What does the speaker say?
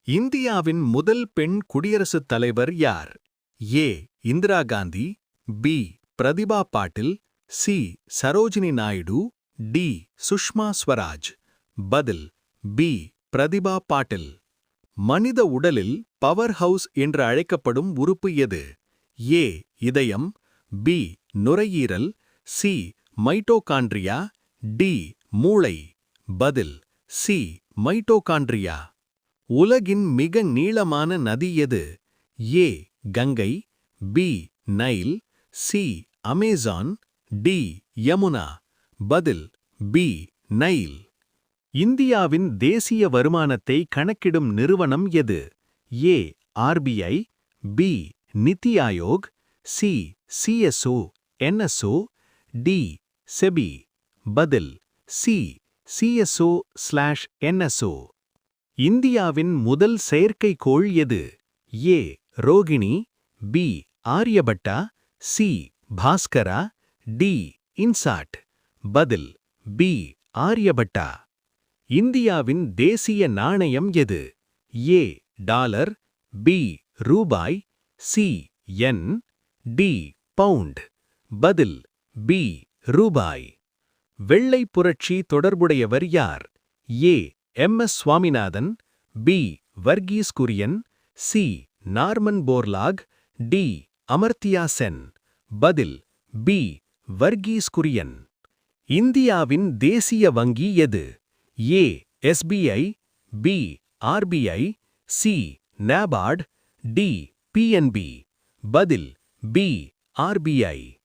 இந்தியாவின் முதல் பெண் குடியரசுத் தலைவர் யார்? ஏ. இந்திரா காந்தி, பி. பிரதிபா பாட்டில், சி. சரோஜினி நாயுடு, டி. சுஷ்மா ஸ்வராஜ். பதில் பி. பிரதிபா பாட்டில். மனித உடலில் பவர் ஹவுஸ் என்று அழைக்கப்படும் உறுப்பு எது? ஏ. இதயம், பி. நுரையீரல், சி. Mitochondria, D. மூளை. பதில் சி. மைட்டோகாண்ட்ரியா. உலகின் மிக நீளமான நதி எது? A. Ganga, B. Nile, C. Amazon, D. Yamuna. பதில் பி. நைல். இந்தியாவின் தேசிய வருமானத்தை கணக்கிடும் நிறுவனம் எது? A. RBI, B. Niti Aayog, C. CSO, NSO, D. SEBI. பதில் சி. சிஎஸ்ஓ/என்எஸ்ஓ. இந்தியாவின் முதல் செயற்கைக்கோள் எது? A. Rohini, B. Aryabhata, C. Bhaskara, D. INSAT. பதில் பி. ஆரியபட்டா. இந்தியாவின் தேசிய நாணயம் எது? ஏ. Dollar, B. ரூபாய், சி. Yen, D. பவுண்ட். பதில் பி. ரூபாய். வெள்ளை புரட்சி தொடர்புடையவர் யார்? A. MS. Swaminathan, B. Verghese Kurien, C. Norman Borlaug, D. Amartya Sen. பதில் பி. வர்கீஸ் குரியன். இந்தியாவின் தேசிய வங்கி எது? A. SBI, B. RBI, C. NABARD, D. PNB. பதில் பி. ஆர்பிஐ.